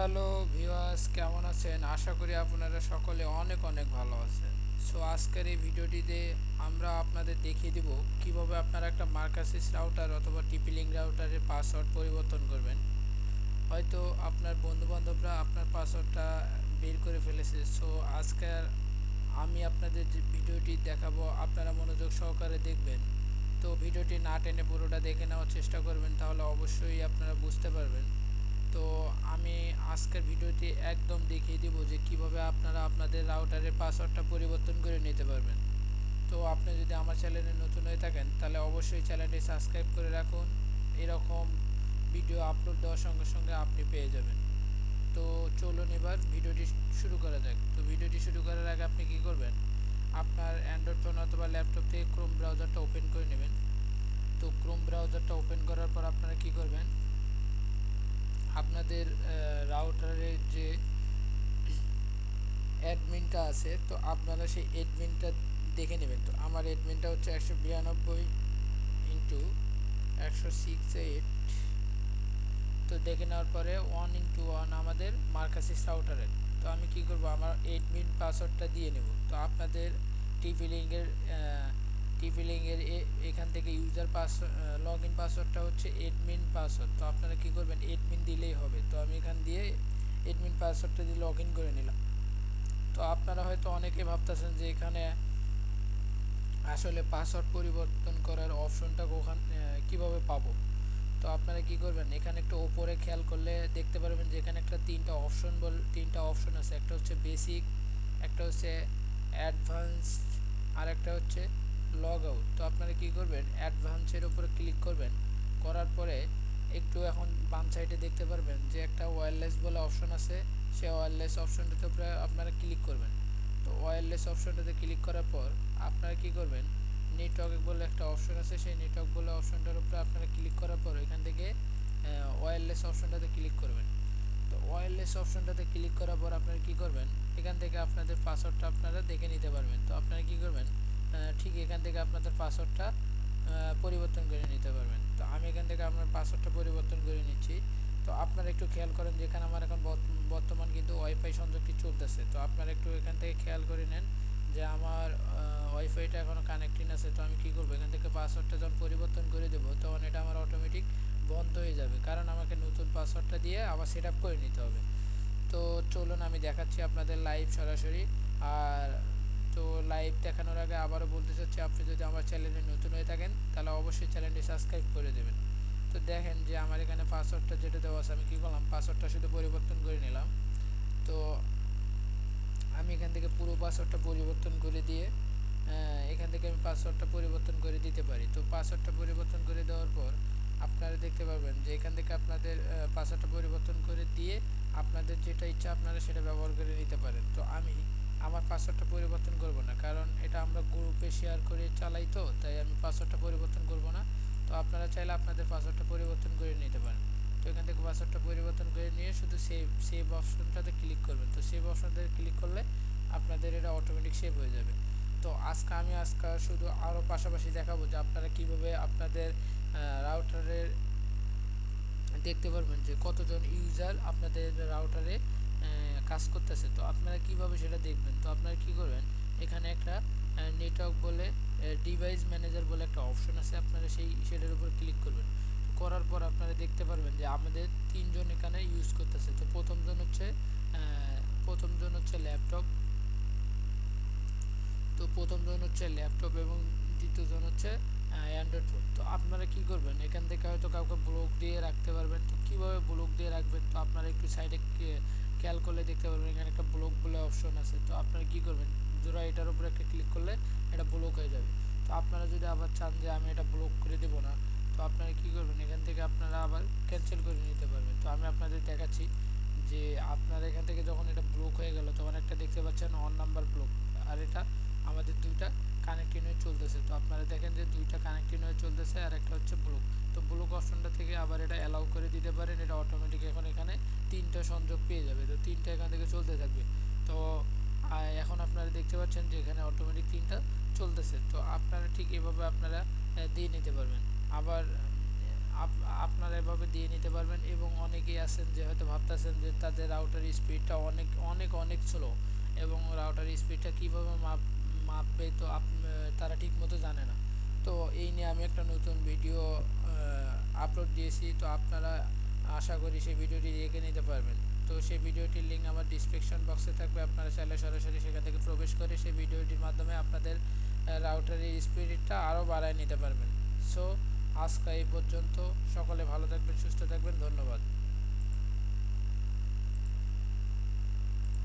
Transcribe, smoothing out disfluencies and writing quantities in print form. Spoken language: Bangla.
হ্যালো ভিউয়ার্স, কেমন আছেন? আশা করি আপনারা সকলে অনেক অনেক ভালো আছেন। সো আজকের এই ভিডিওটিতে আমরা আপনাদের দেখিয়ে দিব কিভাবে আপনারা একটা মার্কাসিস রাউটার অথবা টিপি লিঙ্ক রাউটারের পাসওয়ার্ড পরিবর্তন করবেন। হয়তো আপনার বন্ধুবান্ধবরা আপনার পাসওয়ার্ডটা বের করে ফেলেছে। সো আজকের আমি আপনাদের যে ভিডিওটি দেখাবো আপনারা মনোযোগ সহকারে দেখবেন। তো ভিডিওটি না টেনে পুরোটা দেখে নেওয়ার চেষ্টা করবেন, তাহলে অবশ্যই আপনারা বুঝতে পারবেন। তো আমি আজকের ভিডিওটি একদম দেখিয়ে দিব যে কিভাবে আপনারা আপনাদের রাউটারের পাসওয়ার্ডটা পরিবর্তন করে নিতে পারবেন। তো আপনি যদি আমার চ্যানেলে নতুন হয়ে থাকেন তাহলে অবশ্যই চ্যানেলটি সাবস্ক্রাইব করে রাখুন। এরকম ভিডিও আপলোড দেওয়ার সঙ্গে সঙ্গে আপনি পেয়ে যাবেন। তো চলুন এবার ভিডিওটি শুরু করা যাক। তো ভিডিওটি শুরু করার আগে আপনি কি করবেন, আপনার অ্যান্ড্রয়েড ফোন অথবা ল্যাপটপ থেকে ক্রোম ব্রাউজারটা ওপেন করে নেবেন। তো ক্রোম ব্রাউজারটা ওপেন করার পর আপনারা কি করবেন, আপনাদের রাউটারের যে অ্যাডমিনটা আছে তো আপনারা সেই অ্যাডমিনটা দেখে নেবেন। তো আমার অ্যাডমিনটা হচ্ছে 192.168। তো দেখে নেওয়ার পরে 1x1 আমাদের মার্কাসিস রাউটারের। তো আমি কি করব, আমার অ্যাডমিন পাসওয়ার্ডটা দিয়ে নেব। তো আপনাদের টিপি লিঙ্কের এখান থেকে ইউজার পাস লগ ইন পাসওয়ার্ডটা হচ্ছে অ্যাডমিন পাসওয়ার্ড। তো আপনারা কি করবেন, অ্যাডমিন দিলেই হবে। তো আমি এখান দিয়ে অ্যাডমিন পাসওয়ার্ডটা দিয়ে লগ ইন করে নিলাম। তো আপনারা হয়তো অনেকেই ভাবতেছেন যে এখানে আসলে পাসওয়ার্ড পরিবর্তন করার অপশনটা কিভাবে পাবো। তো আপনারা কি করবেন, এখানে একটু ওপরে খেয়াল করলে দেখতে পারবেন যে এখানে একটা তিনটা অপশন আছে। একটা হচ্ছে বেসিক, একটা হচ্ছে অ্যাডভান্সড, আর একটা হচ্ছে লগ আউট। তো আপনারা কি করবেন, অ্যাডভান্সের উপরে ক্লিক করবেন। করার পরে একটু এখন বাম সাইডে দেখতে পারবেন যে একটা ওয়্যারলেস বলে অপশন আছে। সেই ওয়্যারলেস অপশনটাতে উপরে আপনারা ক্লিক করবেন। তো ওয়্যারলেস অপশনটাতে ক্লিক করার পর আপনারা কি করবেন, নেটওয়ার্ক বলে একটা অপশন আছে, সেই নেটওয়ার্ক বলে অপশনটার উপরে আপনারা ক্লিক করার পর এখান থেকে ওয়্যারলেস অপশনটাতে ক্লিক করবেন। তো ওয়্যারলেস অপশনটাতে ক্লিক করার পর আপনারা কি করবেন, এখান থেকে আপনাদের পাসওয়ার্ডটা আপনারা দেখে নিতে পারবেন। তো আপনারা কি করবেন, ঠিক এখান থেকে আপনাদের পাসওয়ার্ডটা পরিবর্তন করে নিতে পারবেন। তো আমি এখান থেকে আপনার পাসওয়ার্ডটা পরিবর্তন করে নিচ্ছি। তো আপনারা একটু খেয়াল করেন যে এখানে আমার এখন বর্তমান কিন্তু ওয়াইফাই সংযোগটি চলতেছে। তো আপনারা একটু এখান থেকে খেয়াল করে নেন যে আমার ওয়াইফাইটা এখনও কানেক্টিং আছে। তো আমি কি করব, এখান থেকে পাসওয়ার্ডটা যখন পরিবর্তন করে দেবো তখন এটা আমার অটোমেটিক বন্ধ হয়ে যাবে, কারণ আমাকে নতুন পাসওয়ার্ডটা দিয়ে আবার সেট আপ করে নিতে হবে। তো চলুন আমি দেখাচ্ছি আপনাদের লাইভ সরাসরি। আর তো লাইভ দেখানোর আগে আবারও বলতে চাচ্ছি, আপনি যদি আমার চ্যানেলে নতুন হয়ে থাকেন তাহলে অবশ্যই চ্যানেলটি সাবস্ক্রাইব করে দেবেন। তো দেখেন যে আমার এখানে পাসওয়ার্ডটা যেটা দেওয়া আছে, আমি কী করলাম, পাসওয়ার্ডটা শুধু পরিবর্তন করে নিলাম। তো আমি এখান থেকে পুরো পাসওয়ার্ডটা পরিবর্তন করে দিয়ে এখান থেকে আমি পাসওয়ার্ডটা পরিবর্তন করে দিতে পারি। তো পাসওয়ার্ডটা পরিবর্তন করে দেওয়ার পর আপনারা দেখতে পারবেন যে এখান থেকে আপনাদের পাসওয়ার্ডটা পরিবর্তন করে দিয়ে আপনাদের যেটা ইচ্ছা আপনারা সেটা ব্যবহার করে নিতে পারেন। তো আমি আমার পাসওয়ার্ডটা পরিবর্তন করব না, কারণ এটা আমরা গ্রুপে শেয়ার করে চালাই, তো তাই আমি পাসওয়ার্ডটা পরিবর্তন করব না। তো আপনারা চাইলে আপনাদের পাসওয়ার্ডটা পরিবর্তন করে নিতে পারেন। তো এখান থেকে পাসওয়ার্ডটা পরিবর্তন করে নিয়ে শুধু সেভ অপশনটাতে ক্লিক করবেন। তো সেভ অপশনটাতে ক্লিক করলে আপনাদের এটা অটোমেটিক সেভ হয়ে যাবে। তো আজকে শুধু আরও পাশাপাশি দেখাবো যে আপনারা কিভাবে আপনাদের রাউটারের দেখতে পারবেন যে কতজন ইউজার আপনাদের রাউটারে কাজ করতেছে। তো আপনারা কিভাবে সেটা দেখবেন, তো আপনারা কি করবেন, এখানে একটা নেটওয়ার্ক বলে ডিভাইস ম্যানেজার বলে একটা অপশন আছে, আপনারা সেটার উপর ক্লিক করবেন। করার পর আপনারা দেখতে পারবেন যে আমাদের তিনজন এখানে ইউজ করতেছে। তো প্রথমজন হচ্ছে ল্যাপটপ, তো প্রথমজন হচ্ছে ল্যাপটপ এবং দ্বিতীয়জন হচ্ছে অ্যান্ড্রয়েড ফোন। তো আপনারা কি করবেন, এখান থেকে হয়তো কাউকে ব্লক দিয়ে রাখতে পারবেন। তো কীভাবে ব্লক দিয়ে রাখবেন, তো আপনারা একটু সাইডে খেয়াল করলে দেখতে পারবেন এখানে একটা ব্লক বলে অপশন আছে। তো আপনারা কি করবেন, জোড়া এটার উপরে একটা ক্লিক করলে এটা ব্লক হয়ে যাবে। তো আপনারা যদি আবার চান যে আমি এটা ব্লক করে দেবো না, তো আপনারা কি করবেন, এখান থেকে আপনারা আবার ক্যান্সেল করে নিতে পারবেন। তো আমি আপনাদের দেখাচ্ছি যে আপনারা এখান থেকে যখন এটা ব্লক হয়ে গেল তখন একটা দেখতে পাচ্ছেন অন নাম্বার ব্লক, আর এটা আমাদের দুইটা কানেক্টিং হয়ে চলতেছে। তো আপনারা দেখেন যে দুইটা কানেক্টিং হয়ে চলতেছে আর একটা হচ্ছে ব্লক। তো ব্লক অপশনটা থেকে আবার এটা অ্যালাউ করে দিতে পারেন, এটা অটোমেটিক এখন এখানে তিনটা সংযোগ পেয়ে যাবে। তো তিনটা এখান থেকে চলতে থাকবে। তো এখন আপনারা দেখতে পাচ্ছেন যে এখানে অটোমেটিক তিনটা চলতেছে। তো আপনারা ঠিক এভাবে আপনারা দিয়ে নিতে পারবেন। আবার আপনারা এভাবে দিয়ে নিতে পারবেন। এবং অনেকেই আছেন যে হয়তো ভাবতেছেন যে তাদের রাউটার স্পিডটা অনেক অনেক অনেক স্লো, এবং রাউটার স্পিডটা কীভাবে মাপবে, তো তারা ঠিকমতো জানে না। তো এই নিয়ে আমি একটা নতুন ভিডিও আপলোড দিয়েছি, তো আপনারা আশা করি সেই ভিডিওটি দেখে নিতে পারবেন। তো সেই ভিডিওটির লিঙ্ক আমার ডিসক্রিপশন বক্সে থাকবে, আপনারা চাইলে সরাসরি সেখান থেকে প্রবেশ করে সেই ভিডিওটির মাধ্যমে আপনাদের রাউটারের স্পিডটা আরও বাড়ায় নিতে পারবেন। সো আজকে এই পর্যন্ত, সকলে ভালো থাকবেন, সুস্থ থাকবেন, ধন্যবাদ।